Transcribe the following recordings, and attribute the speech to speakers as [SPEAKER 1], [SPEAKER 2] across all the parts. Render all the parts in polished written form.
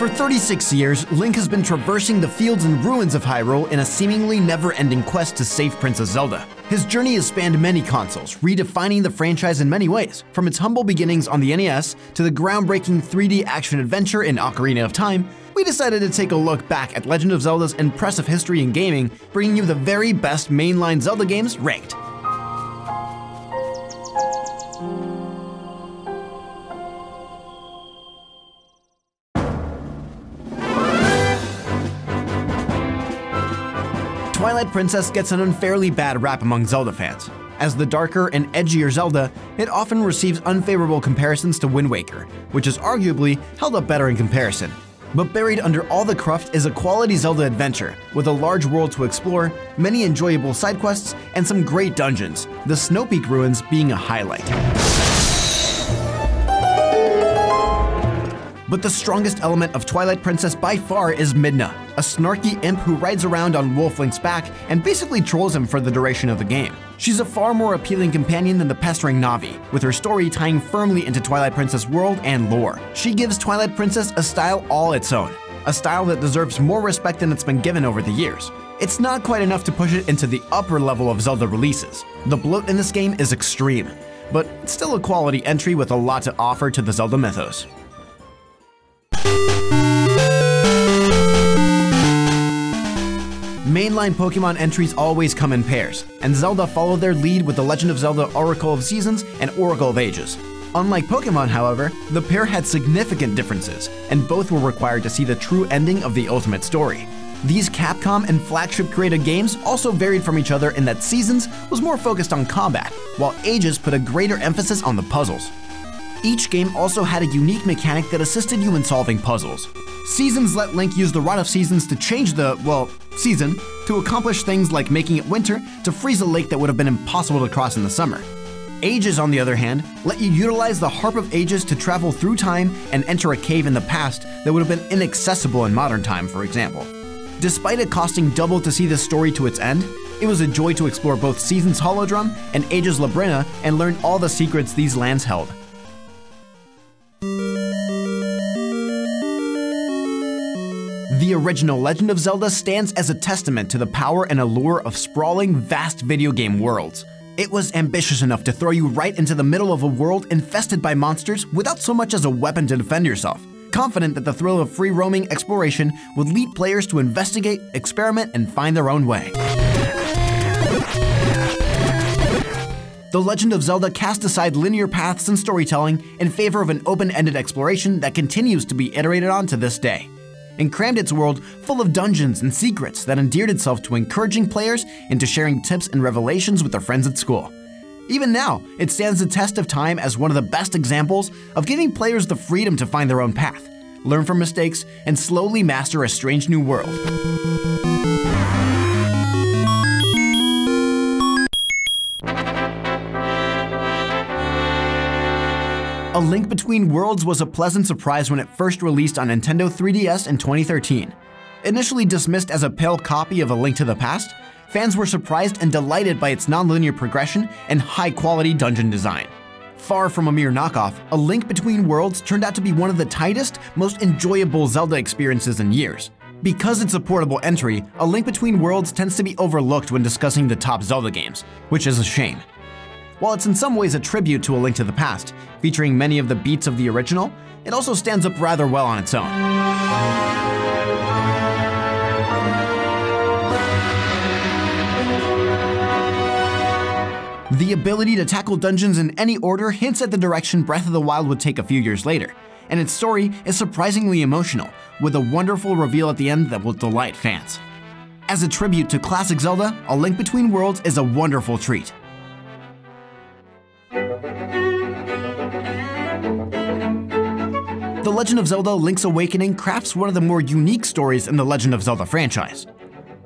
[SPEAKER 1] For 36 years, Link has been traversing the fields and ruins of Hyrule in a seemingly never-ending quest to save Princess Zelda. His journey has spanned many consoles, redefining the franchise in many ways, from its humble beginnings on the NES to the groundbreaking 3D action-adventure in Ocarina of Time. We decided to take a look back at Legend of Zelda's impressive history in gaming, bringing you the very best mainline Zelda games ranked. Twilight Princess gets an unfairly bad rap among Zelda fans. As the darker and edgier Zelda, it often receives unfavorable comparisons to Wind Waker, which is arguably held up better in comparison. But buried under all the cruft is a quality Zelda adventure, with a large world to explore, many enjoyable side quests, and some great dungeons, the Snow Peak ruins being a highlight. But the strongest element of Twilight Princess by far is Midna, a snarky imp who rides around on Wolf Link's back and basically trolls him for the duration of the game. She's a far more appealing companion than the pestering Navi, with her story tying firmly into Twilight Princess world and lore. She gives Twilight Princess a style all its own, a style that deserves more respect than it's been given over the years. It's not quite enough to push it into the upper level of Zelda releases. The bloat in this game is extreme, but it's still a quality entry with a lot to offer to the Zelda mythos. Mainline Pokemon entries always come in pairs, and Zelda followed their lead with the Legend of Zelda Oracle of Seasons and Oracle of Ages. Unlike Pokemon, however, the pair had significant differences, and both were required to see the true ending of the ultimate story. These Capcom and flagship-created games also varied from each other in that Seasons was more focused on combat, while Ages put a greater emphasis on the puzzles. Each game also had a unique mechanic that assisted you in solving puzzles. Seasons let Link use the Rod of Seasons to change the, season, to accomplish things like making it winter to freeze a lake that would have been impossible to cross in the summer. Ages, on the other hand, let you utilize the Harp of Ages to travel through time and enter a cave in the past that would have been inaccessible in modern time, for example. Despite it costing double to see this story to its end, it was a joy to explore both Seasons' Holodrum and Ages' Labrina and learn all the secrets these lands held. The original Legend of Zelda stands as a testament to the power and allure of sprawling, vast video game worlds. It was ambitious enough to throw you right into the middle of a world infested by monsters without so much as a weapon to defend yourself, confident that the thrill of free-roaming exploration would lead players to investigate, experiment, and find their own way. The Legend of Zelda cast aside linear paths and storytelling in favor of an open-ended exploration that continues to be iterated on to this day, and crammed its world full of dungeons and secrets that endeared itself to encouraging players into sharing tips and revelations with their friends at school. Even now, it stands the test of time as one of the best examples of giving players the freedom to find their own path, learn from mistakes, and slowly master a strange new world. A Link Between Worlds was a pleasant surprise when it first released on Nintendo 3DS in 2013. Initially dismissed as a pale copy of A Link to the Past, fans were surprised and delighted by its non-linear progression and high-quality dungeon design. Far from a mere knockoff, A Link Between Worlds turned out to be one of the tightest, most enjoyable Zelda experiences in years. Because it's a portable entry, A Link Between Worlds tends to be overlooked when discussing the top Zelda games, which is a shame. While it's in some ways a tribute to A Link to the Past, featuring many of the beats of the original, it also stands up rather well on its own. The ability to tackle dungeons in any order hints at the direction Breath of the Wild would take a few years later, and its story is surprisingly emotional, with a wonderful reveal at the end that will delight fans. As a tribute to classic Zelda, A Link Between Worlds is a wonderful treat. The Legend of Zelda Link's Awakening crafts one of the more unique stories in the Legend of Zelda franchise.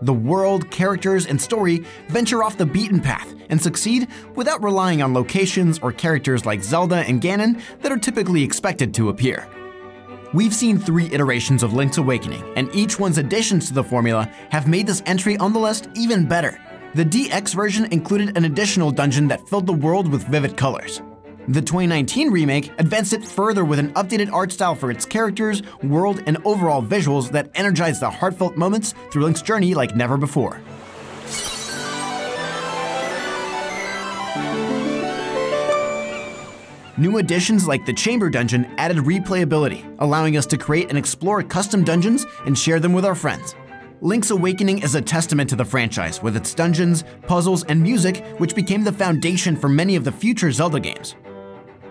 [SPEAKER 1] The world, characters, and story venture off the beaten path and succeed without relying on locations or characters like Zelda and Ganon that are typically expected to appear. We've seen 3 iterations of Link's Awakening, and each one's additions to the formula have made this entry on the list even better. The DX version included an additional dungeon that filled the world with vivid colors. The 2019 remake advanced it further with an updated art style for its characters, world, and overall visuals that energize the heartfelt moments through Link's journey like never before. New additions like the Chamber Dungeon added replayability, allowing us to create and explore custom dungeons and share them with our friends. Link's Awakening is a testament to the franchise, with its dungeons, puzzles, and music, which became the foundation for many of the future Zelda games.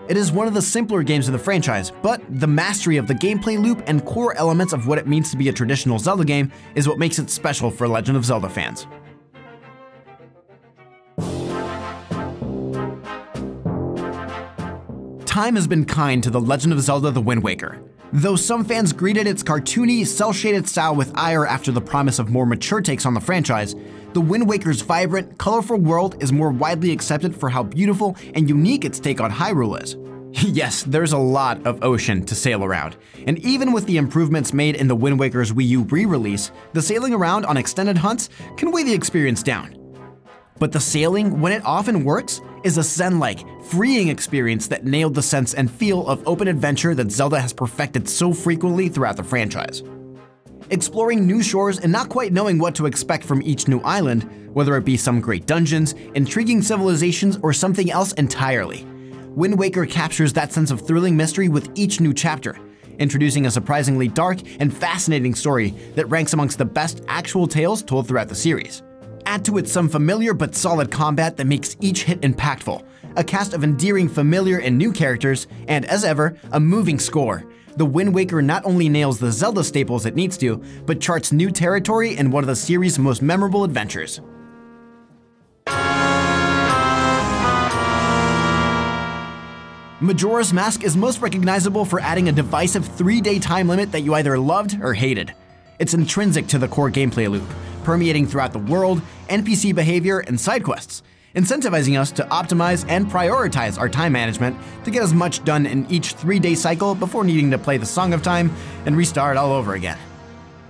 [SPEAKER 1] It is one of the simpler games in the franchise, but the mastery of the gameplay loop and core elements of what it means to be a traditional Zelda game is what makes it special for Legend of Zelda fans. Time has been kind to The Legend of Zelda: The Wind Waker. Though some fans greeted its cartoony, cel-shaded style with ire after the promise of more mature takes on the franchise, The Wind Waker's vibrant, colorful world is more widely accepted for how beautiful and unique its take on Hyrule is. Yes, there's a lot of ocean to sail around, and even with the improvements made in The Wind Waker's Wii U re-release, the sailing around on extended hunts can weigh the experience down. But the sailing, when it often works, is a zen-like, freeing experience that nailed the sense and feel of open adventure that Zelda has perfected so frequently throughout the franchise. Exploring new shores and not quite knowing what to expect from each new island, whether it be some great dungeons, intriguing civilizations, or something else entirely. Wind Waker captures that sense of thrilling mystery with each new chapter, introducing a surprisingly dark and fascinating story that ranks amongst the best actual tales told throughout the series. Add to it some familiar but solid combat that makes each hit impactful, a cast of endearing familiar and new characters, and as ever, a moving score. The Wind Waker not only nails the Zelda staples it needs to, but charts new territory in one of the series' most memorable adventures. Majora's Mask is most recognizable for adding a divisive 3-day time limit that you either loved or hated. It's intrinsic to the core gameplay loop, permeating throughout the world, NPC behavior, and side quests, incentivizing us to optimize and prioritize our time management to get as much done in each 3-day cycle before needing to play the Song of Time and restart all over again.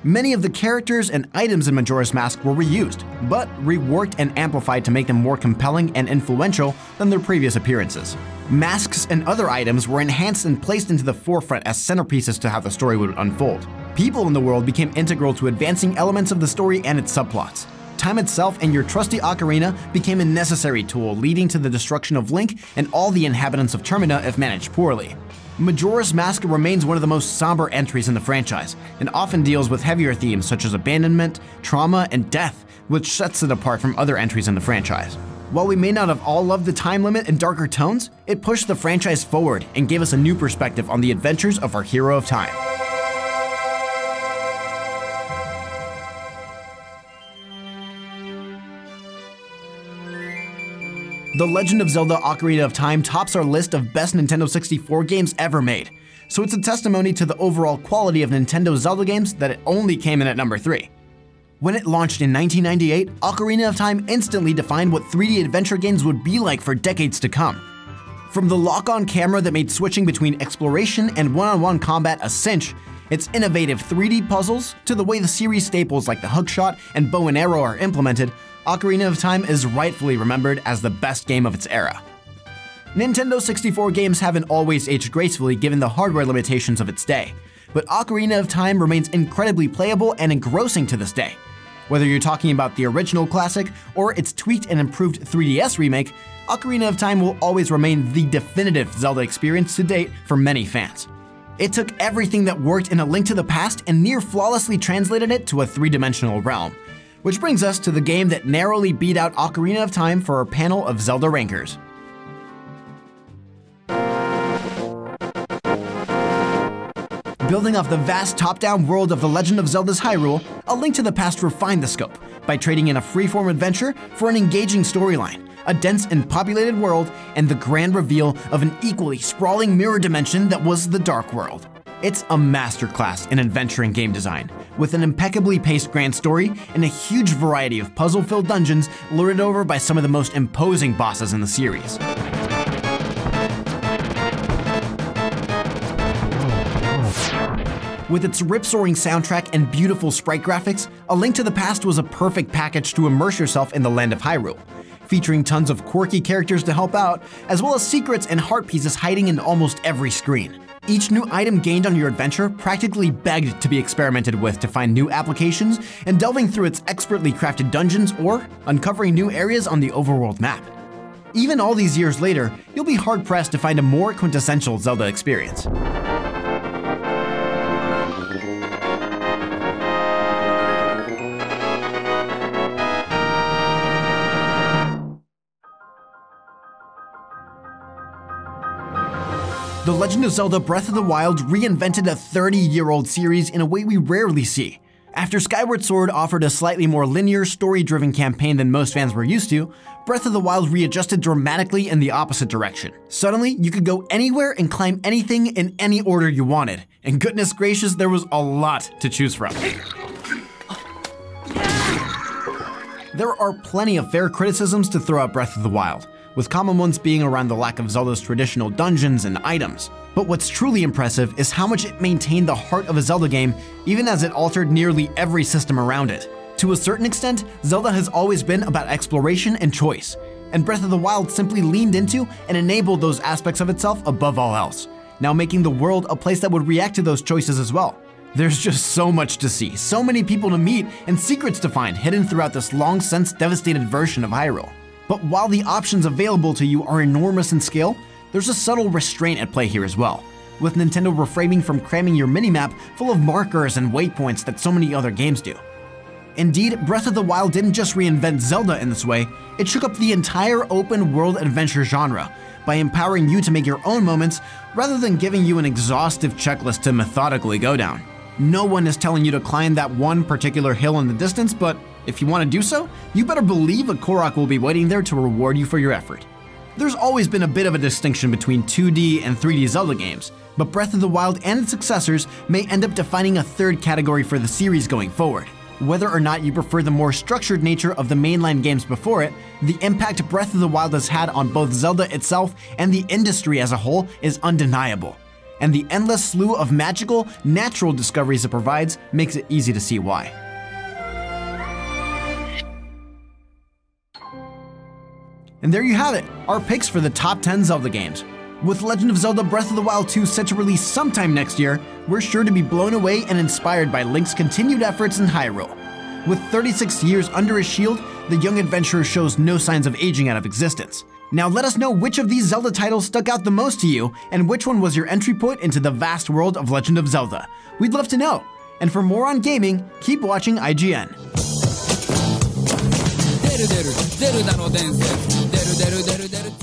[SPEAKER 1] Many of the characters and items in Majora's Mask were reused, but reworked and amplified to make them more compelling and influential than their previous appearances. Masks and other items were enhanced and placed into the forefront as centerpieces to how the story would unfold. People in the world became integral to advancing elements of the story and its subplots. Time itself and your trusty ocarina became a necessary tool, leading to the destruction of Link and all the inhabitants of Termina if managed poorly. Majora's Mask remains one of the most somber entries in the franchise, and often deals with heavier themes such as abandonment, trauma, and death, which sets it apart from other entries in the franchise. While we may not have all loved the time limit and darker tones, it pushed the franchise forward and gave us a new perspective on the adventures of our hero of time. The Legend of Zelda: Ocarina of Time tops our list of best Nintendo 64 games ever made, so it's a testimony to the overall quality of Nintendo Zelda games that it only came in at number 3. When it launched in 1998, Ocarina of Time instantly defined what 3D adventure games would be like for decades to come. From the lock-on camera that made switching between exploration and one-on-one combat a cinch, its innovative 3D puzzles, to the way the series staples like the hookshot and bow and arrow are implemented, Ocarina of Time is rightfully remembered as the best game of its era. Nintendo 64 games haven't always aged gracefully given the hardware limitations of its day, but Ocarina of Time remains incredibly playable and engrossing to this day. Whether you're talking about the original classic or its tweaked and improved 3DS remake, Ocarina of Time will always remain the definitive Zelda experience to date for many fans. It took everything that worked in A Link to the Past and near flawlessly translated it to a 3-dimensional realm. Which brings us to the game that narrowly beat out Ocarina of Time for our panel of Zelda rankers. Building off the vast top-down world of The Legend of Zelda's Hyrule, A Link to the Past refined the scope by trading in a freeform adventure for an engaging storyline, a dense and populated world, and the grand reveal of an equally sprawling mirror dimension that was the Dark World. It's a masterclass in adventure and game design, with an impeccably paced grand story and a huge variety of puzzle-filled dungeons lorded over by some of the most imposing bosses in the series. With its rip-soaring soundtrack and beautiful sprite graphics, A Link to the Past was a perfect package to immerse yourself in the land of Hyrule. featuring tons of quirky characters to help out, as well as secrets and heart pieces hiding in almost every screen. Each new item gained on your adventure practically begged to be experimented with to find new applications and delving through its expertly crafted dungeons or uncovering new areas on the overworld map. Even all these years later, you'll be hard-pressed to find a more quintessential Zelda experience. The Legend of Zelda Breath of the Wild reinvented a 30-year-old series in a way we rarely see. After Skyward Sword offered a slightly more linear, story-driven campaign than most fans were used to, Breath of the Wild readjusted dramatically in the opposite direction. Suddenly, you could go anywhere and climb anything in any order you wanted. And goodness gracious, there was a lot to choose from. There are plenty of fair criticisms to throw at Breath of the Wild, with common ones being around the lack of Zelda's traditional dungeons and items. But what's truly impressive is how much it maintained the heart of a Zelda game, even as it altered nearly every system around it. To a certain extent, Zelda has always been about exploration and choice, and Breath of the Wild simply leaned into and enabled those aspects of itself above all else, now making the world a place that would react to those choices as well. There's just so much to see, so many people to meet, and secrets to find hidden throughout this long-since devastated version of Hyrule. But while the options available to you are enormous in scale, there's a subtle restraint at play here as well, with Nintendo refraining from cramming your minimap full of markers and waypoints that so many other games do. Indeed, Breath of the Wild didn't just reinvent Zelda in this way, it shook up the entire open-world adventure genre by empowering you to make your own moments rather than giving you an exhaustive checklist to methodically go down. No one is telling you to climb that one particular hill in the distance, but if you want to do so, you better believe a Korok will be waiting there to reward you for your effort. There's always been a bit of a distinction between 2D and 3D Zelda games, but Breath of the Wild and its successors may end up defining a third category for the series going forward. Whether or not you prefer the more structured nature of the mainline games before it, the impact Breath of the Wild has had on both Zelda itself and the industry as a whole is undeniable. And the endless slew of magical, natural discoveries it provides makes it easy to see why. And there you have it, our picks for the top 10 Zelda games. With Legend of Zelda Breath of the Wild 2 set to release sometime next year, we're sure to be blown away and inspired by Link's continued efforts in Hyrule. With 36 years under his shield, the young adventurer shows no signs of aging out of existence. Now let us know which of these Zelda titles stuck out the most to you, and which one was your entry point into the vast world of Legend of Zelda. We'd love to know. And for more on gaming, keep watching IGN.
[SPEAKER 2] ゼルダの伝説